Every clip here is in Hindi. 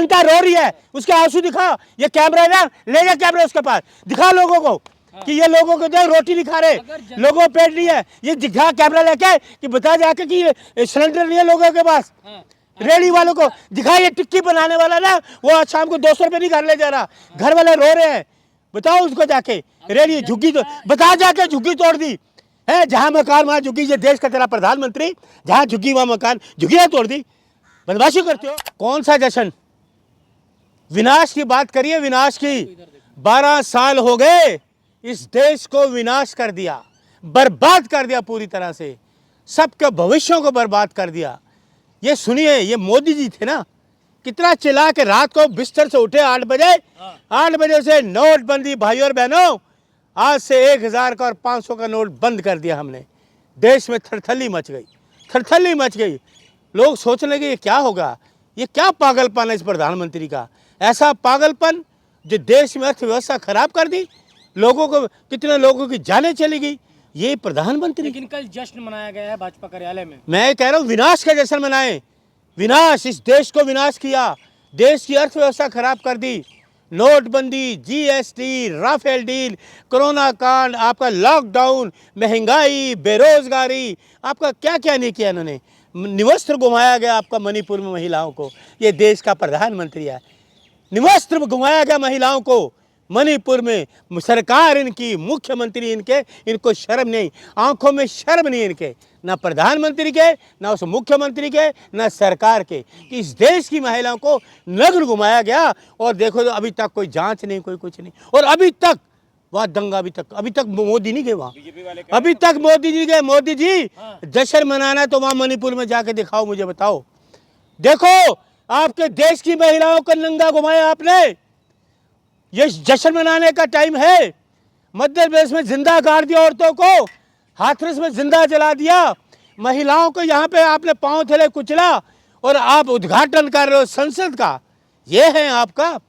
जनता रो रही है, उसके आंसू दिखा। ये कैमरा है ना, ले जा कैमरा उसके पास, दिखा लोगों को कि ये लोगों को जो रोटी नहीं खा रहे, लोगों को पेट नहीं है। ये दिखा कैमरा लेके कि बता जाके कि ये सिलेंडर नहीं है लोगों के पास। रेडी वालों को दिखा, ये टिक्की बनाने वाला ना, वो शाम को 200 रुपये नहीं घर ले जा रहा, घर वाले रो रहे हैं। बताओ उसको जाके, रेडी झुग्गी तो बता जाके झुग्गी तोड़ दी है, जहां मकान वहां झुग्गी। ये देश का तेरा प्रधानमंत्री, जहां झुग्गी वहां मकान, झुग्गियां तोड़ दी। बदमाशी करते हो। कौन सा जश्न? विनाश की बात करिए, विनाश की। 12 साल हो गए, इस देश को विनाश कर दिया, बर्बाद कर दिया पूरी तरह से, सबके भविष्यों को बर्बाद कर दिया। ये सुनिए, ये मोदी जी थे ना, कितना चिल्ला के रात को बिस्तर से उठे 8 बजे, 8 बजे से नोटबंदी भाइयों और बहनों, आज से 1000 का और 500 का नोट बंद कर दिया हमने। देश में थरथली मच गई, थरथली मच गई। लोग सोचने लगे ये क्या होगा, ये क्या पागलपन है इस प्रधानमंत्री का। ऐसा पागलपन जो देश में अर्थव्यवस्था खराब कर दी, लोगों को, कितने लोगों की जानें चली गई, ये प्रधानमंत्री। लेकिन कल जश्न मनाया गया है भाजपा कार्यालय में। मैं कह रहा हूँ विनाश का जश्न मनाएं। विनाश, इस देश को विनाश किया, देश की अर्थव्यवस्था खराब कर दी। नोटबंदी, जीएसटी, राफेल डील, कोरोना कांड, आपका लॉकडाउन, महंगाई, बेरोजगारी, आपका क्या क्या नहीं किया इन्होंने। निवस्त्र घुमाया गया आपका मणिपुर में महिलाओं को। ये देश का प्रधानमंत्री है। निवस्त्र घुमाया गया महिलाओं को मणिपुर में। सरकार इनकी, मुख्यमंत्री इनके, इनको शर्म नहीं, आंखों में शर्म नहीं इनके, ना प्रधानमंत्री के, ना उस मुख्यमंत्री के, ना सरकार के, कि इस देश की महिलाओं को नग्न घुमाया गया। और देखो तो अभी तक कोई जांच नहीं, कोई कुछ नहीं। और अभी तक वह दंगा, अभी तक मोदी नहीं गए वहाँ, अभी तक मोदी जी गए। मोदी जी जश्न मनाना तो वहाँ मणिपुर में जाके दिखाओ, मुझे बताओ। देखो, आपके देश की महिलाओं को नंगा घुमाया आपने। ये जश्न मनाने का टाइम है। मध्य प्रदेश में जिंदा गाड़ दिया औरतों को, हाथरस में जिंदा जला दिया महिलाओं को। यहाँ पे आपने पांव थले कुचला और आप उद्घाटन कर रहे हो संसद का। ये है आपका,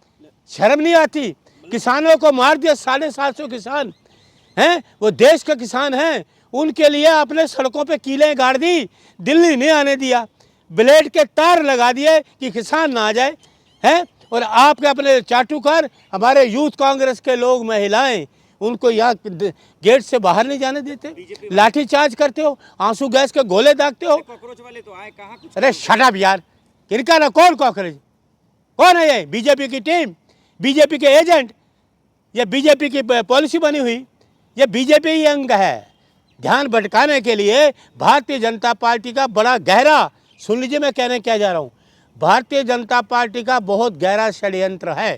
शर्म नहीं आती। किसानों को मार दिया, 750 किसान हैं, वो देश का किसान हैं, उनके लिए आपने सड़कों पे कीलें गाड़ दी, दिल्ली नहीं आने दिया, ब्लेड के तार लगा दिए कि किसान ना आ जाए हैं। और आपके अपने चाटुकार, हमारे यूथ कांग्रेस के लोग, महिलाएं, उनको यहाँ गेट से बाहर नहीं जाने देते, लाठीचार्ज करते हो, आंसू गैस के गोले दागते हो। कॉकरोच वाले तो आए, कहाँ कुछ। अरे शट अप यार, किनका ना, कौन कॉकरोच, कौन है ये? बीजेपी की टीम, बीजेपी के एजेंट, ये बीजेपी की पॉलिसी बनी हुई, ये बीजेपी ही अंग है। ध्यान भटकाने के लिए भारतीय जनता पार्टी का बड़ा गहरा, सुन लीजिए मैं कहने क्या जा रहा हूँ, भारतीय जनता पार्टी का बहुत गहरा षड्यंत्र है।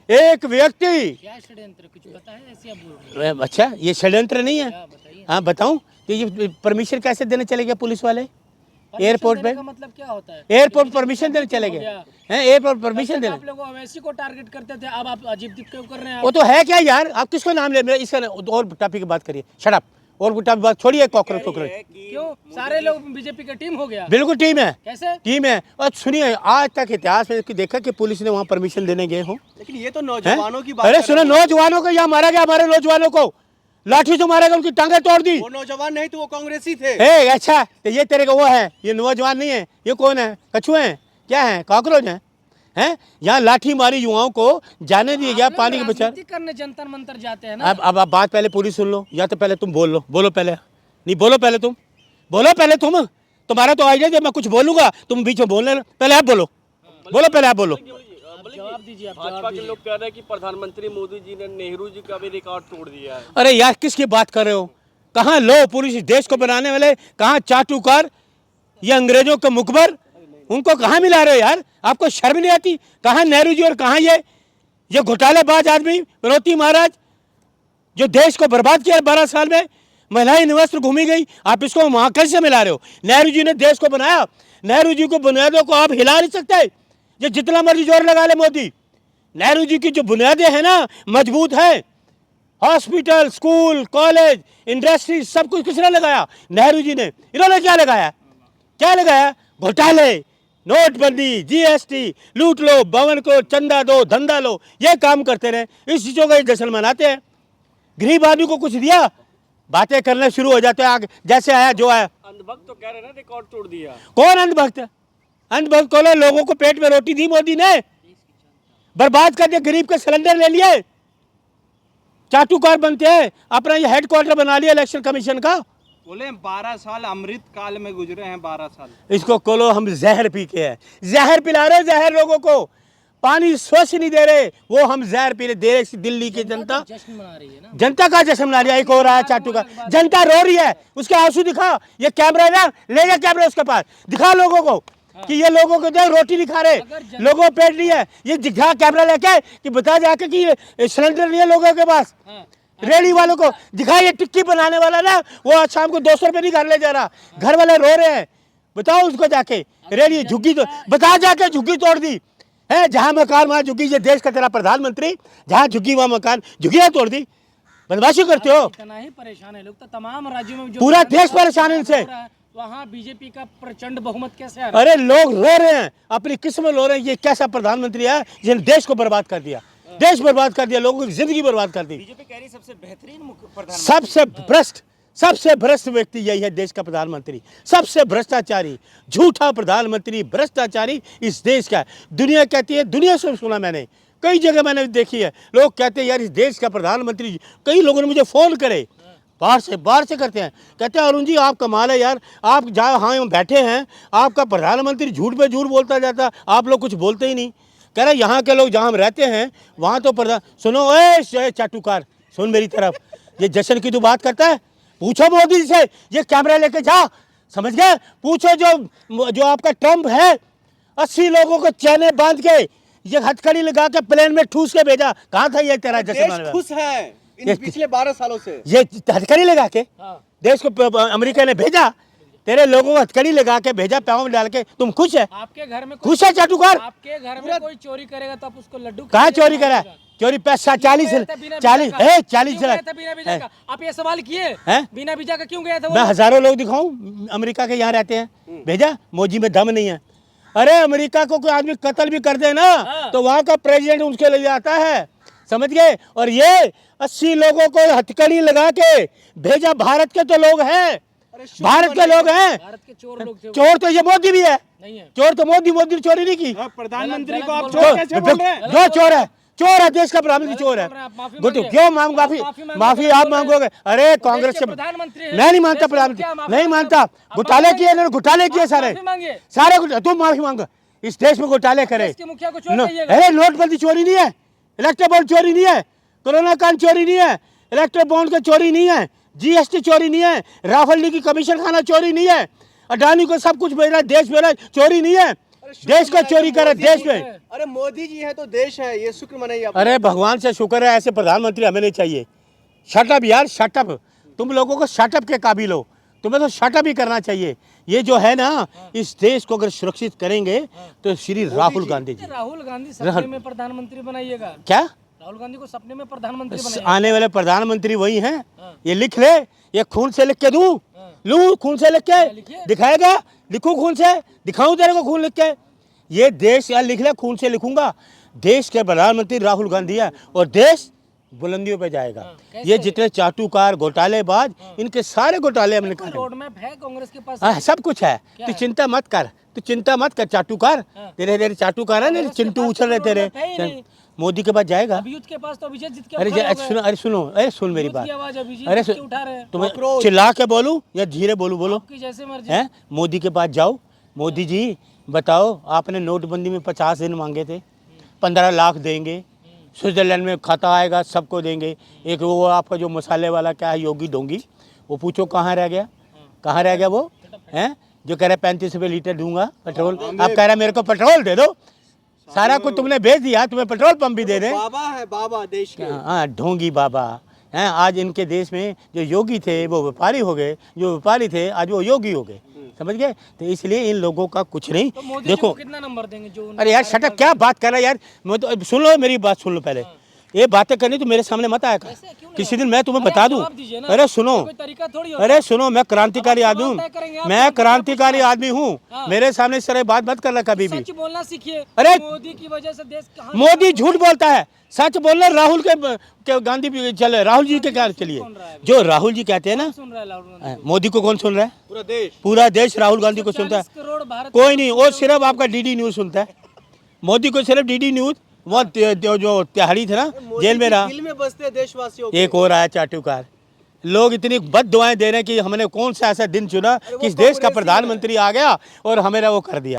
एक व्यक्ति, क्या षड्यंत्र, कुछ पता है ऐसे आप बोल रहे हैं? अच्छा, ये षड्यंत्र नहीं है? बताइए। हाँ बताऊं, तो ये परमिशन कैसे देने चले गए पुलिस वाले एयरपोर्ट पे? मतलब क्या होता है? एयरपोर्ट परमिशन देने चले गए हैं, एयरपोर्ट परमिशन देने। आप लोग अवैसी को टारगेट करते थे, अब आप अजीब क्यों कर रहे हैं? वो तो है क्या यार, आप किसको नाम ले, इसका और टॉपिक की बात करिए। शट अप, और टॉपिक बात छोड़िए। कॉकरोच क्यों सारे लोग बीजेपी का टीम हो गया? बिल्कुल टीम है। कैसे टीम है? और सुनिए, आज तक इतिहास में देखा कि पुलिस ने वहाँ परमिशन देने गए हो। लेकिन ये तो नौजवानों की बात। अरे सुनो, नौजवानों को यहाँ मारा गया, हमारे नौजवानों को लाठी से मारा गया, उनकी टांगें तोड़ दी। वो नौजवान नहीं तो वो कांग्रेसी थे। अच्छा, तो ये तेरे को वो है, ये नौजवान नहीं है, ये कौन है? कछुए हैं क्या है? कॉकरोच हैं? हैं? यहाँ लाठी मारी युवाओं को जाने दिया गया पानी के बचाव करने जंतर मंतर जाते हैं ना। अब बात पहले पूरी सुन लो, या तो पहले तुम बोल लो, बोलो पहले, नहीं बोलो पहले तुम, बोलो पहले तुम, तुम्हारा तो आइडिया जब मैं कुछ बोलूंगा तुम बीच में बोलने, पहले आप बोलो, बोलो पहले आप बोलो। जवाब दीजिए। भाजपा के लोग कह रहे हैं कि प्रधानमंत्री मोदी जी ने नेहरू जी का भी रिकॉर्ड तोड़ दिया है। अरे यार, किसकी बात कर रहे हो? कहाँ लो पुलिस देश को बनाने वाले, कहाँ चाटुकार, ये अंग्रेजों के मुखबर, उनको कहाँ मिला रहे हो यार? आपको शर्म नहीं आती? कहाँ नेहरू जी और कहाँ ये घोटालेबाज आदमी विनोती महाराज, जो देश को बर्बाद किया 12 साल में। महिलाएं निवस्त्र घूमी गई, आप इसको वहाँ कैसे मिला रहे हो? नेहरू जी ने देश को बनाया, नेहरू जी को बुनियादों को आप हिला नहीं सकते, जो जितना मर्जी जोर लगा ले मोदी। नेहरू जी की जो बुनियादें हैं ना, मजबूत है। हॉस्पिटल, स्कूल, कॉलेज, इंडस्ट्री, सब कुछ किसने लगाया? नेहरू जी ने। इन्होंने क्या लगाया? क्या लगाया? घोटाले, नोटबंदी, जीएसटी, लूट लो, भवन को चंदा दो, धंधा लो, ये काम करते रहे। इस चीजों का जश्न मनाते हैं। गरीब आदमी को कुछ दिया, बातें करने शुरू हो जाते हैं आगे, जैसे आया जो आया। अंधभक्त तो कह रहे हैं रिकॉर्ड तोड़ दिया। कौन अंधभक्त? अंधभक्त को लोगों को पेट में रोटी दी मोदी ने। बर्बाद कर दिया, गरीब के सिलेंडर ले लिए, चाटुकार बनते हैं, अपना ये हेडक्वार्टर बना लिया इलेक्शन कमीशन का। बोले 12 साल अमृत काल में गुजरे हैं, 12 साल। इसको खोलो, हम जहर पी के हैं, जहर पिला रहे, जहर लोगों को, पानी स्वच्छ नहीं दे रहे, वो हम जहर पी रहे दे रहे। दिल्ली की जनता जश्न मना रही है ना, जनता का जश्न मना रही है। एक हो रहा है चाटू का, जनता रो रही है, उसके आंसू दिखा, ये कैमरा है ना, ले जा कैमरा उसके पास, दिखा लोगों को कि ये लोगों को देख रोटी नहीं खा रहे, लोगों को पेट नहीं है, ये दिखा कैमरा लेके कि बता जाके कि ये सिलेंडर नहीं है लोगों के पास। रेडी वालों को दिखा, ये टिक्की बनाने वाला ना, वो आज शाम को 200 रुपये नहीं घर ले जा रहा, घर वाले रो रहे हैं, बताओ उसको जाके। रेडी झुग्गी तो बता जाके, झुग्गी तोड़ दी है, जहां मकान वहां झुग्गी। ये देश का तेरा प्रधानमंत्री, जहां झुग्गी वहां मकान, झुग्गियां तोड़ दी, बदमाशी करते हो। इतना ही परेशान है लोग, तो तमाम राज्यों में जो पूरा देश परेशान है इनसे। वहाँ बीजेपी का प्रचंड बहुमत कैसे आ रहा अरे लोग रो रहे हैं, अपनी किस्मत रो रहे हैं, ये कैसा प्रधानमंत्री है जिसने देश को बर्बाद कर दिया, देश बर्बाद कर दिया, लोगों की जिंदगी बर्बाद कर दी। बीजेपी कह रही सबसे बेहतरीन प्रधानमंत्री, सबसे भ्रष्ट व्यक्ति यही है देश का प्रधानमंत्री, सबसे भ्रष्टाचारी, झूठा प्रधानमंत्री, भ्रष्टाचारी इस देश का। दुनिया कहती है, दुनिया से सुना मैंने, कई जगह मैंने देखी है, लोग कहते हैं यार इस देश का प्रधानमंत्री, कई लोगों ने मुझे फ़ोन करे, बाहर से करते हैं, कहते हैं अरुण जी आप कमाल है यार, आप जहाँ हाँ हम बैठे हैं, आपका प्रधानमंत्री झूठ पे झूठ बोलता जाता, आप लोग कुछ बोलते ही नहीं। कह रहे यहाँ के लोग जहाँ हम रहते हैं वहाँ तो प्रधान, सुनो ए चाटुकार, सुन मेरी तरफ, ये जश्न की तू बात करता है, पूछो मोदी से, ये कैमरा लेके जा, समझ गए, पूछो जो आपका ट्रम्प है, 80 लोगों को चैने बांध के, ये हथकड़ी लगा के प्लेन में ठूस के भेजा, कहाँ था ये तेरा जश्न? देश खुश है इन पिछले 12 सालों से, ये हथकड़ी लगा के देश को अमेरिका ने भेजा, तेरे लोगों को हथकड़ी लगा के भेजा, पाँव में डाल के, तुम खुश है? आपके घर में खुश है चाटुकार? आपके घर में कोई चोरी करेगा तो आप उसको लड्डू कहाँ चोरी करा? चोरी पैसा 40 आप ये सवाल किए हैं? बिना वीजा का क्यों गया था वो? मैं हजारों लोग दिखाऊं अमेरिका के यहाँ रहते हैं, भेजा, मोदी में दम नहीं है। अरे अमेरिका को कोई आदमी कत्ल भी कर दे ना तो वहाँ का प्रेसिडेंट उसके लिए आता है, समझ गए? और ये 80 लोगों को हथकड़ी लगा के भेजा, भारत के तो लोग हैं, भारत के लोग हैं, भारत के चोर लोग थे, चोर तो ये मोदी भी है, नहीं है चोर तो मोदी ने चोरी नहीं की। प्रधानमंत्री को आप चोर कैसे बोल रहे हैं? जो चोर है देश का प्रधानमंत्री चोर है। क्यों मांग माफी आप मांगोगे? अरे कांग्रेस के प्रधानमंत्री मैं नहीं मानता, प्रधानमंत्री नहीं मानता, घोटाले किए इन्होंने, घोटाले किए सारे तुम माफी मांगो, इस देश में घोटाले करे। अरे नोटबंदी चोरी नहीं है, इलेक्ट्रल बॉन्ड चोरी नहीं है, कोरोना कांड चोरी नहीं है, इलेक्ट्रल बॉन्ड का चोरी नहीं है, जीएसटी चोरी नहीं है, राफेल की कमीशन खाना चोरी नहीं है, अडानी को सब कुछ मिल रहा है, देश मिल रहा है, चोरी नहीं है, देश का चोरी कर देश में। अरे मोदी जी है तो देश है, ये शुक्र मनाइए आप। अरे भगवान से शुक्र है, ऐसे प्रधानमंत्री हमें नहीं चाहिए। शटअप यार, शटअप, तुम लोगों को शटअप के काबिल हो, तुम्हें तो शटअप ही करना चाहिए। ये जो है ना, इस देश को अगर सुरक्षित करेंगे तो श्री राहुल गांधी जी, राहुल गांधी सपने में प्रधानमंत्री बनाइएगा क्या राहुल गांधी को सपने में प्रधानमंत्री बनाइए। आने वाले प्रधानमंत्री वही हैं, ये लिख ले, ये खून से लिख के दूं, लूं खून से लिख के, दिखाएगा, लिखूं खून से, दिखाऊं तेरे को खून लिख के, ये देश यार लिख ले, खून से लिखूंगा, देश के प्रधानमंत्री राहुल गांधी है और देश बुलंदियों पे जाएगा। ये जितने चाटुकार घोटालेबाज, इनके सारे घोटाले हमने कर रोड मैप है कांग्रेस के पास, सब कुछ है, तू चिंता मत कर चाटुकार, तेरे चाटुकार है ना, चिंटू उछल रहे तेरे, मोदी के पास जाएगा। अभिजीत के पास तो अभिजीत जीत के अरे सुन मेरी बात, अरे उठा रहे हैं। तुम्हें चिल्ला के बोलूं या धीरे बोलूं? आपकी जैसे मर्जी है, मोदी के पास जाओ, मोदी जी बताओ, आपने नोटबंदी में 50 दिन मांगे थे, 15 लाख देंगे, स्विट्जरलैंड में खाता आएगा, सबको देंगे। एक वो आपका जो मसाले वाला क्या है, योगी डोंगी, वो पूछो कहाँ रह गया वो है, जो कह रहा है 35 रुपये लीटर दूंगा पेट्रोल, अब कह रहा है मेरे को पेट्रोल दे दो, सारा कुछ तुमने भेज दिया, तुम्हें पेट्रोल पंप भी दे दें। बाबा है, बाबा देश के, हाँ ढोंगी बाबा हैं। आज इनके देश में जो योगी थे वो व्यापारी हो गए, जो व्यापारी थे आज वो योगी हो गए, समझ गए? तो इसलिए इन लोगों का कुछ नहीं। तो मोदी देखो जी को कितना नंबर देंगे जो? अरे यार शटअप, क्या बात कर रहा है यार, मैं तो सुन लो मेरी बात, सुन लो पहले, ये बातें करनी तो मेरे सामने मत आया कर, किसी दिन मैं तुम्हें बता दूं। अरे सुनो, अरे सुनो, मैं क्रांतिकारी आदमी हूँ, मैं क्रांतिकारी आदमी हूँ, मेरे सामने इस तरह बात मत करना कभी भी। सच बोलना सीखिए। अरे मोदी की वजह से देश कहाँ, मोदी झूठ बोलता है, सच बोलना राहुल के गांधी भी चले, राहुल जी के क्या चलिए, जो राहुल जी कहते हैं ना, सुन रहा है राहुल गांधी? मोदी को कौन सुन रहा है? पूरा देश राहुल गांधी को सुनता है। 40 करोड़ भारत कोई नहीं, वो सिर्फ आपका डीडी न्यूज सुनता है, मोदी को सिर्फ डीडी न्यूज, वो जो तिहाड़ी थे ना जेल में रहा। दिल में बसते हैं देशवासियों एक और आया चाटुकार। लोग इतनी बद दुआएं दे रहे हैं कि हमने कौन सा ऐसा दिन चुना कि इस देश का प्रधानमंत्री आ गया और हमें वो कर दिया।